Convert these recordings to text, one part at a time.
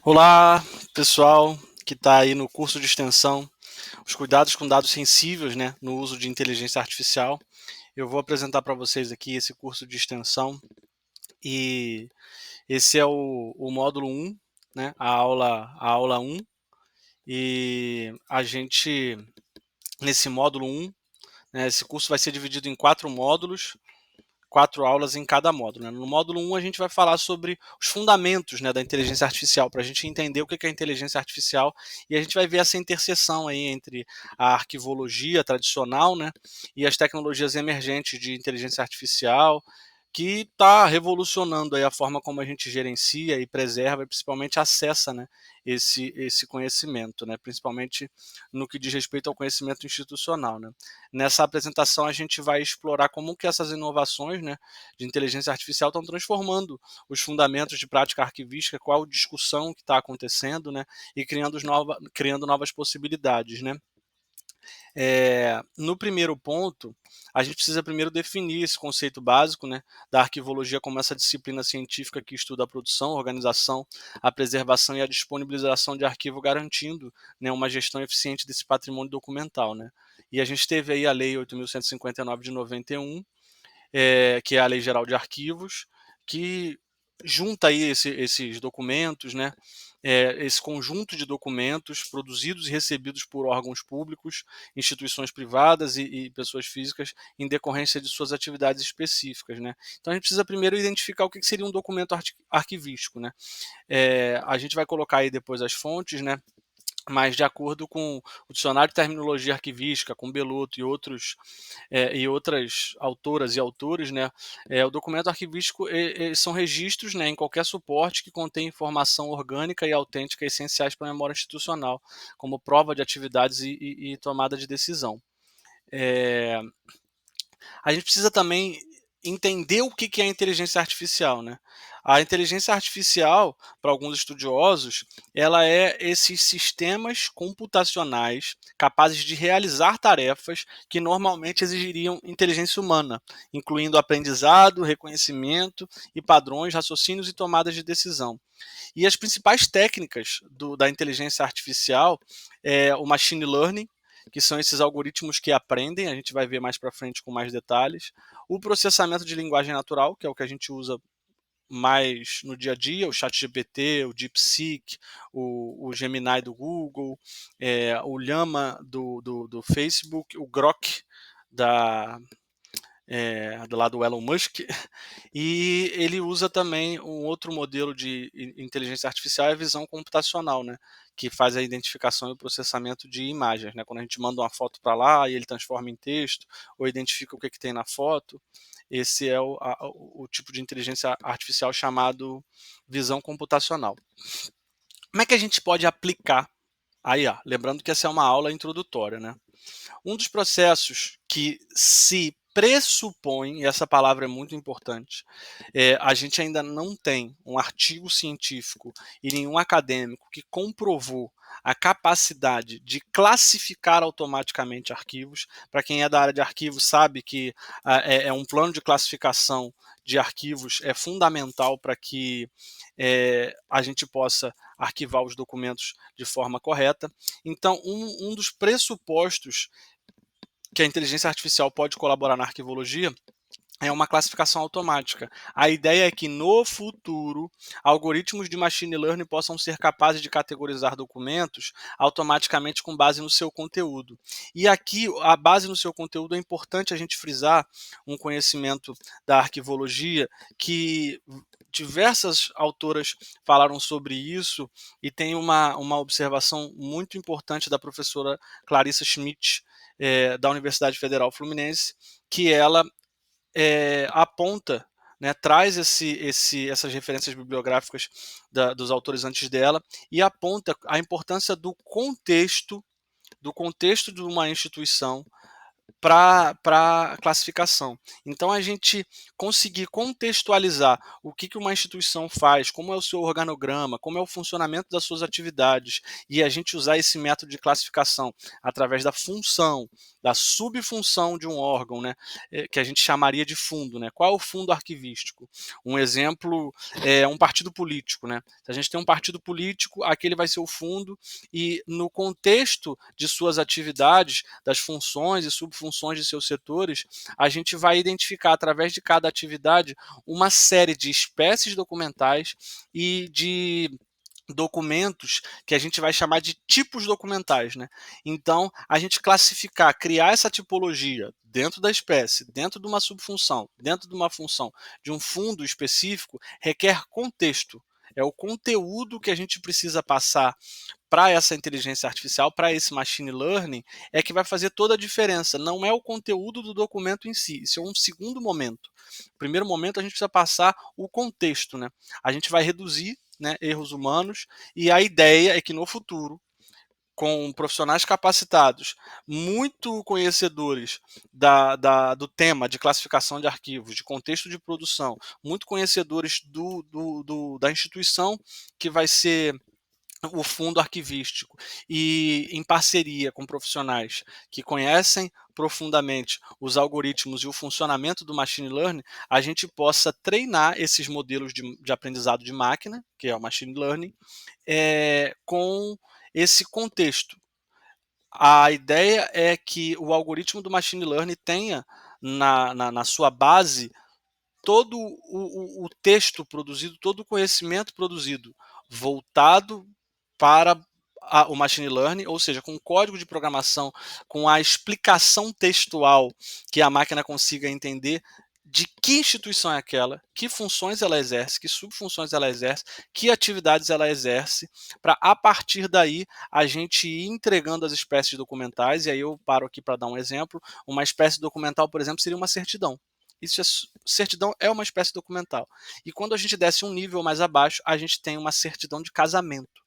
Olá, pessoal que está aí no curso de extensão, os cuidados com dados sensíveis, né, no uso de inteligência artificial. Eu vou apresentar para vocês aqui esse curso de extensão e esse é o módulo 1, né, a aula 1, e a gente, nesse módulo 1, né, esse curso vai ser dividido em 4 módulos, 4 aulas em cada módulo, né? No módulo 1 a gente vai falar sobre os fundamentos, né, da inteligência artificial, para a gente entender o que é inteligência artificial, e a gente vai ver essa interseção aí entre a arquivologia tradicional, né, e as tecnologias emergentes de inteligência artificial, que está revolucionando aí a forma como a gente gerencia e preserva e principalmente acessa, né, esse conhecimento, né, principalmente no que diz respeito ao conhecimento institucional, né. Nessa apresentação a gente vai explorar como que essas inovações, né, de inteligência artificial estão transformando os fundamentos de prática arquivística, qual discussão que está acontecendo, né, e criando novas possibilidades, né. No primeiro ponto, a gente precisa primeiro definir esse conceito básico, né, da arquivologia como essa disciplina científica que estuda a produção, a organização, a preservação e a disponibilização de arquivo, garantindo, né, uma gestão eficiente desse patrimônio documental, né. E a gente teve aí a Lei 8.159 de 91, que é a Lei Geral de Arquivos, que junta aí esses documentos, né, esse conjunto de documentos produzidos e recebidos por órgãos públicos, instituições privadas e pessoas físicas em decorrência de suas atividades específicas, né. Então a gente precisa primeiro identificar o que seria um documento arquivístico, né. A gente vai colocar aí depois as fontes, né, mas de acordo com o Dicionário de Terminologia Arquivística, com Beloto e outras autoras e autores, né, o documento arquivístico são registros, né, em qualquer suporte que contém informação orgânica e autêntica essenciais para a memória institucional, como prova de atividades e tomada de decisão. É, a gente precisa também entender o que é a inteligência artificial, né? A inteligência artificial, para alguns estudiosos, ela é esses sistemas computacionais capazes de realizar tarefas que normalmente exigiriam inteligência humana, incluindo aprendizado, reconhecimento e padrões, raciocínios e tomadas de decisão. E as principais técnicas da inteligência artificial é o machine learning, que são esses algoritmos que aprendem, a gente vai ver mais para frente com mais detalhes. O processamento de linguagem natural, que é o que a gente usa mais no dia a dia, o ChatGPT, o DeepSeek, o Gemini do Google, o Llama do Facebook, o Grok da, do lado do Elon Musk, e ele usa também um outro modelo de inteligência artificial, é a visão computacional, né, que faz a identificação e o processamento de imagens, né, quando a gente manda uma foto para lá e ele transforma em texto, ou identifica o que tem na foto, esse é o tipo de inteligência artificial chamado visão computacional. Como é que a gente pode aplicar a IA? Lembrando que essa é uma aula introdutória, né? Um dos processos que se pressupõe, e essa palavra é muito importante, a gente ainda não tem um artigo científico e nenhum acadêmico que comprovou a capacidade de classificar automaticamente arquivos. Para quem é da área de arquivos sabe que um plano de classificação de arquivos é fundamental para que a gente possa arquivar os documentos de forma correta. Então, um dos pressupostos que a inteligência artificial pode colaborar na arquivologia é uma classificação automática. A ideia é que no futuro, algoritmos de machine learning possam ser capazes de categorizar documentos automaticamente com base no seu conteúdo. E aqui, a base no seu conteúdo, é importante a gente frisar um conhecimento da arquivologia que diversas autoras falaram sobre isso, e tem uma observação muito importante da professora Clarissa Schmidt, da Universidade Federal Fluminense, que ela aponta, né, traz essas referências bibliográficas dos autores antes dela, e aponta a importância do contexto de uma instituição para classificação. Então, a gente conseguir contextualizar o que uma instituição faz, como é o seu organograma, como é o funcionamento das suas atividades, e a gente usar esse método de classificação através da função, da subfunção de um órgão, né, que a gente chamaria de fundo. Né? Qual é o fundo arquivístico? Um exemplo é um partido político. Né? Se a gente tem um partido político, aquele vai ser o fundo, e no contexto de suas atividades, das funções e subfunções de seus setores, a gente vai identificar através de cada atividade uma série de espécies documentais e de documentos que a gente vai chamar de tipos documentais. Né? Então, a gente classificar, criar essa tipologia dentro da espécie, dentro de uma subfunção, dentro de uma função, de um fundo específico, requer contexto. É o conteúdo que a gente precisa passar para essa inteligência artificial, para esse machine learning, é que vai fazer toda a diferença. Não é o conteúdo do documento em si, isso é um segundo momento. No primeiro momento, a gente precisa passar o contexto. Né? A gente vai reduzir, né, erros humanos, e a ideia é que no futuro, com profissionais capacitados, muito conhecedores do tema de classificação de arquivos, de contexto de produção, muito conhecedores da instituição que vai ser o fundo arquivístico, e em parceria com profissionais que conhecem profundamente os algoritmos e o funcionamento do machine learning, a gente possa treinar esses modelos de aprendizado de máquina, que é o machine learning, com esse contexto. A ideia é que o algoritmo do machine learning tenha na sua base todo o texto produzido, todo o conhecimento produzido voltado para o machine learning, ou seja, com o código de programação, com a explicação textual que a máquina consiga entender de que instituição é aquela, que funções ela exerce, que subfunções ela exerce, que atividades ela exerce, para a partir daí a gente ir entregando as espécies documentais. E aí eu paro aqui para dar um exemplo. Uma espécie documental, por exemplo, seria uma certidão. Certidão é uma espécie documental. E quando a gente desce um nível mais abaixo, a gente tem uma certidão de casamento.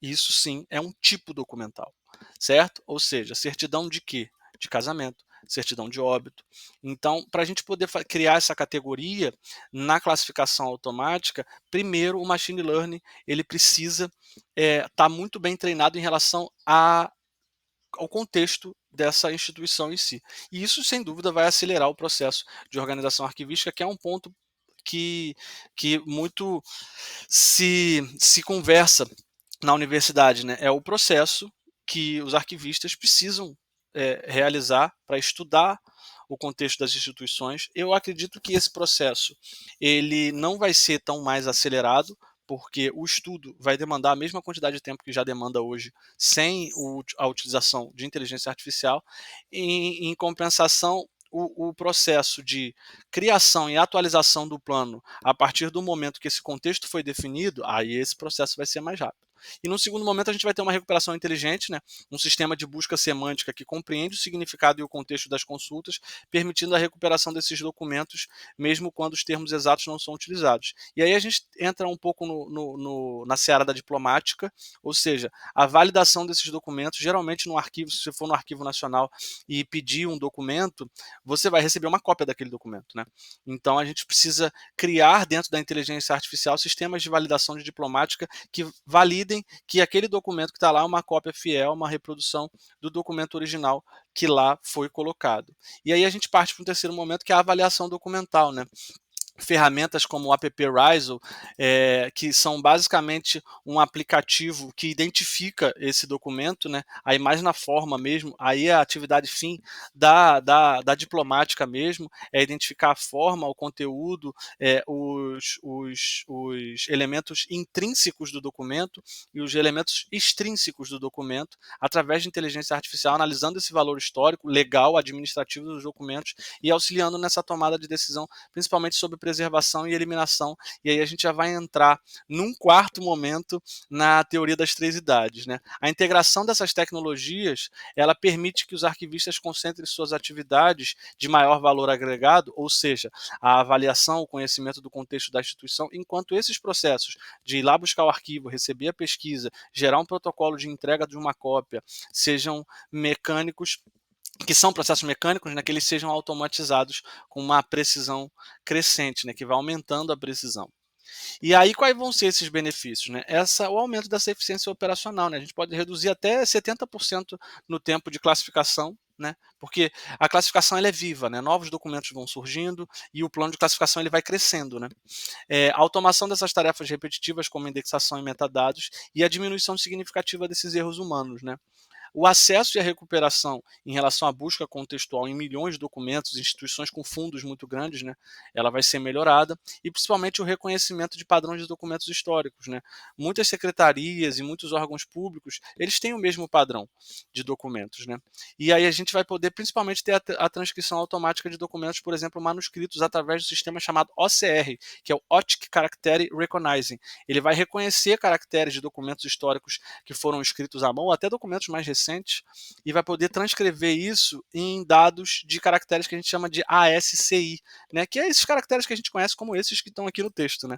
Isso sim é um tipo documental, certo? Ou seja, certidão de quê? De casamento, certidão de óbito. Então, para a gente poder criar essa categoria na classificação automática, primeiro o machine learning ele precisa estar muito bem treinado em relação ao contexto dessa instituição em si. E isso, sem dúvida, vai acelerar o processo de organização arquivística, que é um ponto que muito se conversa na universidade. Né? É o processo que os arquivistas precisam realizar para estudar o contexto das instituições. Eu acredito que esse processo ele não vai ser tão mais acelerado, porque o estudo vai demandar a mesma quantidade de tempo que já demanda hoje, sem a utilização de inteligência artificial. Em compensação, o processo de criação e atualização do plano, a partir do momento que esse contexto foi definido, aí esse processo vai ser mais rápido. E no segundo momento a gente vai ter uma recuperação inteligente, né? Um sistema de busca semântica que compreende o significado e o contexto das consultas, permitindo a recuperação desses documentos, mesmo quando os termos exatos não são utilizados. E aí a gente entra um pouco na seara da diplomática, ou seja, a validação desses documentos. Geralmente no arquivo, se você for no Arquivo Nacional e pedir um documento, você vai receber uma cópia daquele documento. Né? Então a gente precisa criar dentro da inteligência artificial sistemas de validação de diplomática que validem que aquele documento que está lá é uma cópia fiel, uma reprodução do documento original que lá foi colocado. E aí a gente parte para um terceiro momento, que é a avaliação documental. Né? Ferramentas como o app Rizzo, que são basicamente um aplicativo que identifica esse documento, né? Aí mais na forma mesmo, aí é a atividade fim da diplomática mesmo, é identificar a forma, o conteúdo, os elementos intrínsecos do documento e os elementos extrínsecos do documento, através de inteligência artificial, analisando esse valor histórico, legal, administrativo dos documentos e auxiliando nessa tomada de decisão, principalmente sobre preservação e eliminação. E aí a gente já vai entrar num quarto momento na teoria das três idades. Né? A integração dessas tecnologias, ela permite que os arquivistas concentrem suas atividades de maior valor agregado, ou seja, a avaliação, o conhecimento do contexto da instituição, enquanto esses processos de ir lá buscar o arquivo, receber a pesquisa, gerar um protocolo de entrega de uma cópia, sejam mecânicos que são processos mecânicos, né, que eles sejam automatizados com uma precisão crescente, né, que vai aumentando a precisão. E aí quais vão ser esses benefícios, né? O aumento dessa eficiência operacional, né? A gente pode reduzir até 70% no tempo de classificação, né? Porque a classificação ela é viva, né? Novos documentos vão surgindo e o plano de classificação ele vai crescendo, né? A automação dessas tarefas repetitivas, como indexação e metadados, e a diminuição significativa desses erros humanos, né? O acesso e a recuperação em relação à busca contextual em milhões de documentos, instituições com fundos muito grandes, né, ela vai ser melhorada, e principalmente o reconhecimento de padrões de documentos históricos, né. Muitas secretarias e muitos órgãos públicos, eles têm o mesmo padrão de documentos, né. E aí a gente vai poder principalmente ter a transcrição automática de documentos, por exemplo, manuscritos, através do sistema chamado OCR, que é o Optic Character Recognizing. Ele vai reconhecer caracteres de documentos históricos que foram escritos à mão, até documentos mais recentes, e vai poder transcrever isso em dados de caracteres que a gente chama de ASCII, né, que é esses caracteres que a gente conhece como esses que estão aqui no texto, né,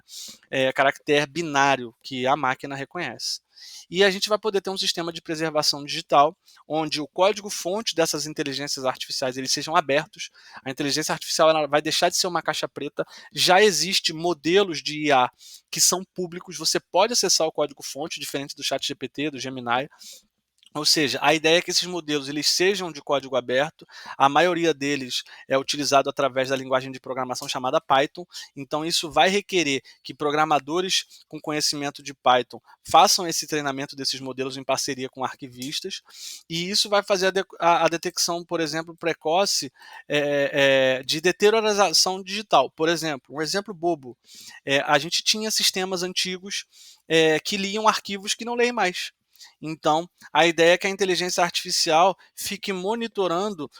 caractere binário que a máquina reconhece. E a gente vai poder ter um sistema de preservação digital, onde o código-fonte dessas inteligências artificiais eles sejam abertos. A inteligência artificial ela vai deixar de ser uma caixa preta. Já existe modelos de IA que são públicos. Você pode acessar o código-fonte, diferente do ChatGPT, do Gemini. Ou seja, a ideia é que esses modelos eles sejam de código aberto, a maioria deles é utilizado através da linguagem de programação chamada Python, então isso vai requerer que programadores com conhecimento de Python façam esse treinamento desses modelos em parceria com arquivistas, e isso vai fazer a detecção, por exemplo, precoce de deterioração digital. Por exemplo, um exemplo bobo, a gente tinha sistemas antigos que liam arquivos que não leem mais. Então, a ideia é que a inteligência artificial fique monitorando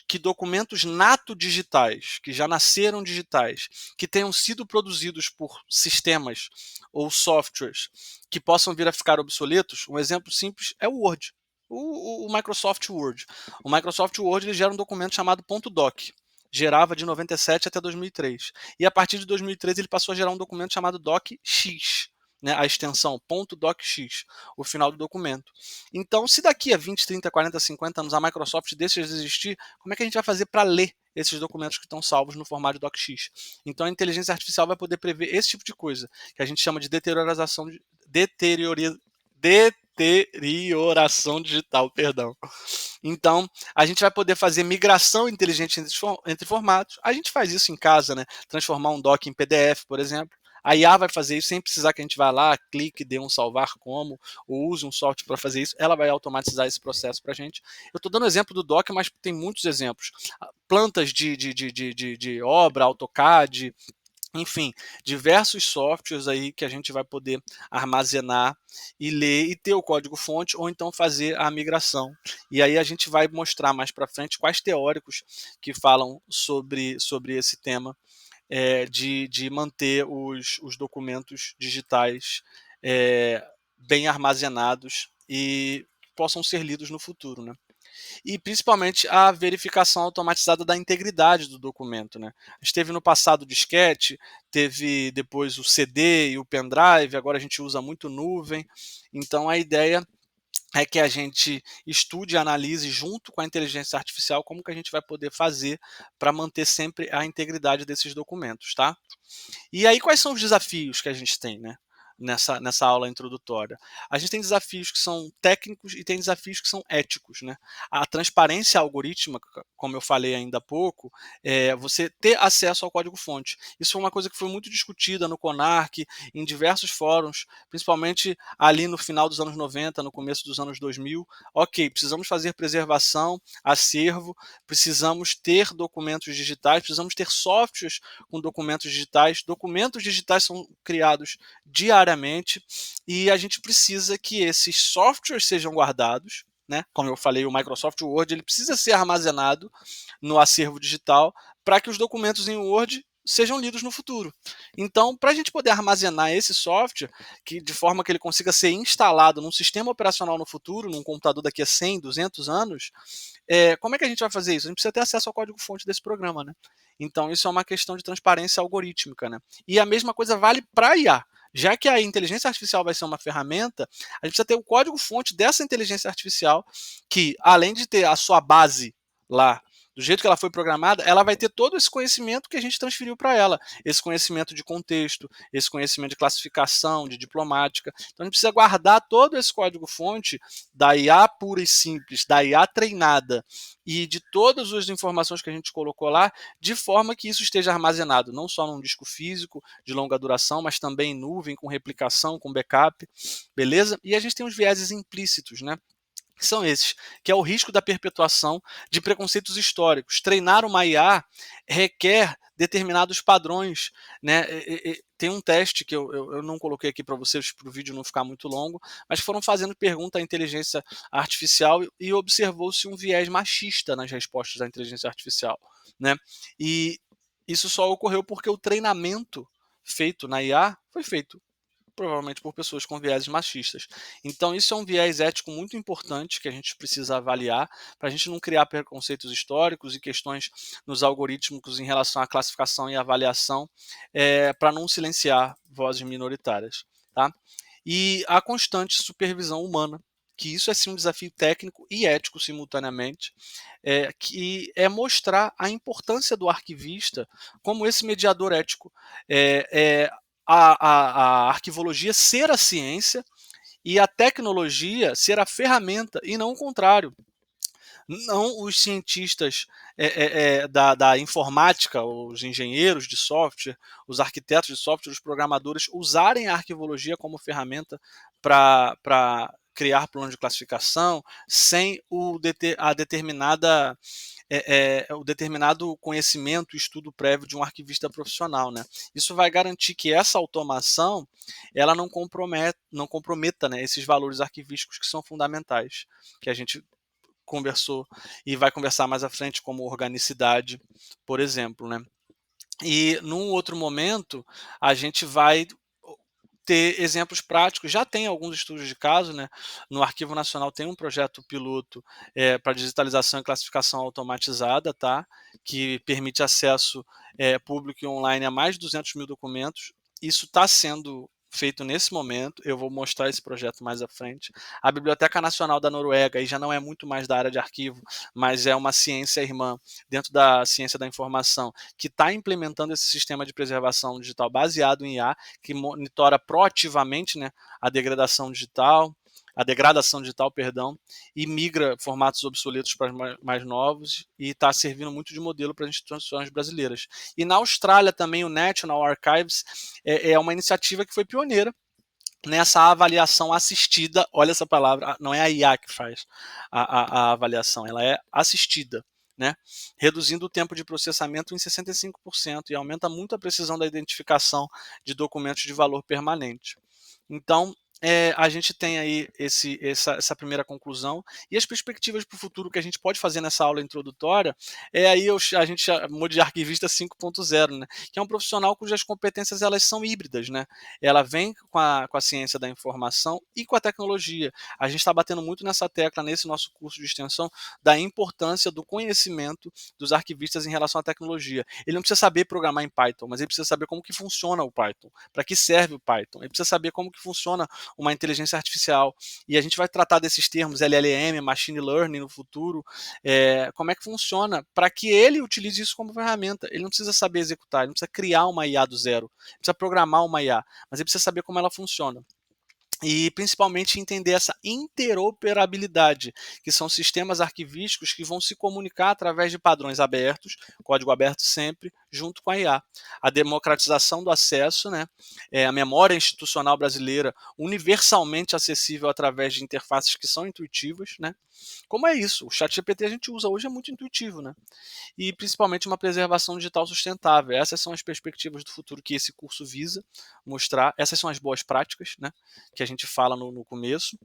que documentos nato digitais, que já nasceram digitais, que tenham sido produzidos por sistemas ou softwares que possam vir a ficar obsoletos, um exemplo simples é o Word. O Microsoft Word. O Microsoft Word ele gera um documento chamado .doc. Gerava de 97 até 2003. E a partir de 2013 ele passou a gerar um documento chamado docx, né, a extensão .docx, o final do documento. Então, se daqui a 20, 30, 40, 50 anos a Microsoft deixa de existir, como é que a gente vai fazer para ler esses documentos que estão salvos no formato de docx? Então, a inteligência artificial vai poder prever esse tipo de coisa, que a gente chama de deterioração digital, perdão. Então, a gente vai poder fazer migração inteligente entre formatos. A gente faz isso em casa, né? Transformar um doc em PDF, por exemplo. A IA vai fazer isso sem precisar que a gente vá lá, clique, dê um salvar como, ou use um software para fazer isso. Ela vai automatizar esse processo para a gente. Eu estou dando exemplo do Doc, mas tem muitos exemplos. Plantas de obra, AutoCAD, enfim, diversos softwares aí que a gente vai poder armazenar e ler e ter o código-fonte ou então fazer a migração. E aí a gente vai mostrar mais para frente quais teóricos que falam sobre esse tema de manter os documentos digitais bem armazenados e possam ser lidos no futuro, né? E principalmente a verificação automatizada da integridade do documento, né? A gente teve no passado o disquete, teve depois o CD e o pendrive, agora a gente usa muito nuvem, então a ideia é que a gente estude e analise junto com a inteligência artificial como que a gente vai poder fazer para manter sempre a integridade desses documentos, tá? E aí quais são os desafios que a gente tem, né? Nessa aula introdutória. A gente tem desafios que são técnicos e tem desafios que são éticos, né? A transparência algorítmica, como eu falei ainda há pouco, é você ter acesso ao código-fonte. Isso foi uma coisa que foi muito discutida no CONARC, em diversos fóruns, principalmente ali no final dos anos 90, no começo dos anos 2000. Ok, precisamos fazer preservação, acervo, precisamos ter documentos digitais, precisamos ter softwares com documentos digitais. Documentos digitais são criados diariamente e a gente precisa que esses softwares sejam guardados, né? Como eu falei, o Microsoft Word ele precisa ser armazenado no acervo digital para que os documentos em Word sejam lidos no futuro. Então, para a gente poder armazenar esse software, de forma que ele consiga ser instalado num sistema operacional no futuro, num computador daqui a 100, 200 anos, como é que a gente vai fazer isso? A gente precisa ter acesso ao código-fonte desse programa, né? Então, isso é uma questão de transparência algorítmica, né? E a mesma coisa vale para a IA. Já que a inteligência artificial vai ser uma ferramenta, a gente precisa ter o código-fonte dessa inteligência artificial, que, além de ter a sua base lá, do jeito que ela foi programada, ela vai ter todo esse conhecimento que a gente transferiu para ela, esse conhecimento de contexto, esse conhecimento de classificação, de diplomática. Então a gente precisa guardar todo esse código-fonte da IA pura e simples, da IA treinada e de todas as informações que a gente colocou lá, de forma que isso esteja armazenado não só num disco físico de longa duração, mas também em nuvem, com replicação, com backup, beleza? E a gente tem os vieses implícitos, né? Que são esses, que é o risco da perpetuação de preconceitos históricos. Treinar uma IA requer determinados padrões, né? Tem um teste que eu não coloquei aqui para vocês, para o vídeo não ficar muito longo, mas foram fazendo pergunta à inteligência artificial e observou-se um viés machista nas respostas da inteligência artificial, né? E isso só ocorreu porque o treinamento feito na IA foi feito provavelmente por pessoas com vieses machistas. Então, isso é um viés ético muito importante que a gente precisa avaliar para a gente não criar preconceitos históricos e questões nos algoritmos em relação à classificação e avaliação, para não silenciar vozes minoritárias. Tá? E a constante supervisão humana, que isso é sim um desafio técnico e ético simultaneamente, que é mostrar a importância do arquivista como esse mediador ético. A arquivologia ser a ciência e a tecnologia ser a ferramenta e não o contrário. Não os cientistas da informática, os engenheiros de software, os arquitetos de software, os programadores usarem a arquivologia como ferramenta para criar planos de classificação sem a determinada o determinado conhecimento e estudo prévio de um arquivista profissional, né? Isso vai garantir que essa automação ela não comprometa, né, esses valores arquivísticos que são fundamentais, que a gente conversou e vai conversar mais à frente, como organicidade, por exemplo, né? E num outro momento a gente vai ter exemplos práticos. Já tem alguns estudos de caso, né? No Arquivo Nacional tem um projeto piloto para digitalização e classificação automatizada, tá? Que permite acesso público e online a mais de 200 mil documentos. Isso está sendo feito nesse momento, eu vou mostrar esse projeto mais à frente. A Biblioteca Nacional da Noruega, aí já não é muito mais da área de arquivo, mas é uma ciência irmã dentro da ciência da informação, que está implementando esse sistema de preservação digital baseado em IA, que monitora proativamente, né, a degradação digital, perdão, e migra formatos obsoletos para mais novos e está servindo muito de modelo para as instituições brasileiras. E na Austrália também o National Archives é uma iniciativa que foi pioneira nessa avaliação assistida. Olha essa palavra, não é a IA que faz a avaliação, ela é assistida, né? Reduzindo o tempo de processamento em 65% e aumenta muito a precisão da identificação de documentos de valor permanente. Então, a gente tem aí essa primeira conclusão e as perspectivas para o futuro que a gente pode fazer nessa aula introdutória aí a gente chamou de arquivista 5.0, né? Que é um profissional cujas competências elas são híbridas, né? Ela vem com a ciência da informação e com a tecnologia. A gente está batendo muito nessa tecla nesse nosso curso de extensão da importância do conhecimento dos arquivistas em relação à tecnologia. Ele não precisa saber programar em Python, mas ele precisa saber como que funciona o Python, para que serve o Python. Ele precisa saber como que funciona uma inteligência artificial. E a gente vai tratar desses termos LLM, Machine Learning no futuro, como é que funciona, para que ele utilize isso como ferramenta. Ele não precisa saber executar, ele não precisa criar uma IA do zero, ele precisa programar uma IA, mas ele precisa saber como ela funciona. E principalmente entender essa interoperabilidade, que são sistemas arquivísticos que vão se comunicar através de padrões abertos, código aberto sempre, junto com a IA. A democratização do acesso, né, a memória institucional brasileira universalmente acessível através de interfaces que são intuitivas, né? Como é isso? O ChatGPT a gente usa hoje é muito intuitivo, né? E principalmente uma preservação digital sustentável. Essas são as perspectivas do futuro que esse curso visa mostrar. Essas são as boas práticas, né, que a gente fala no começo.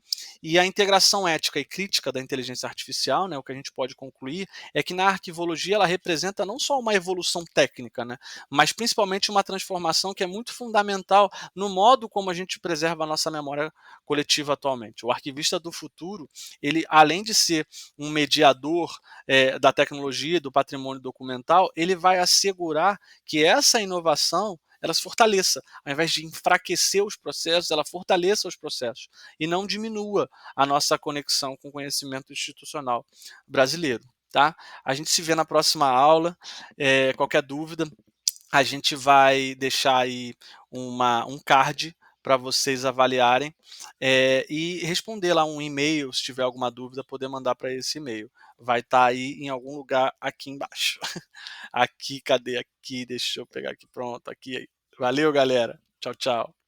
E a integração ética e crítica da inteligência artificial, né, o que a gente pode concluir é que na arquivologia ela representa não só uma evolução técnica, né, mas principalmente uma transformação que é muito fundamental no modo como a gente preserva a nossa memória coletiva atualmente. O arquivista do futuro, ele além de ser um mediador da tecnologia, do patrimônio documental, ele vai assegurar que essa inovação ela se fortaleça, ao invés de enfraquecer os processos, ela fortaleça os processos e não diminua a nossa conexão com o conhecimento institucional brasileiro. tá? A gente se vê na próxima aula. Qualquer dúvida, a gente vai deixar aí um card para vocês avaliarem e responder lá um e-mail, se tiver alguma dúvida, poder mandar para esse e-mail. Vai estar aí em algum lugar aqui embaixo. Aqui, cadê aqui? Deixa eu pegar aqui, pronto, aqui. Valeu, galera. Tchau, tchau.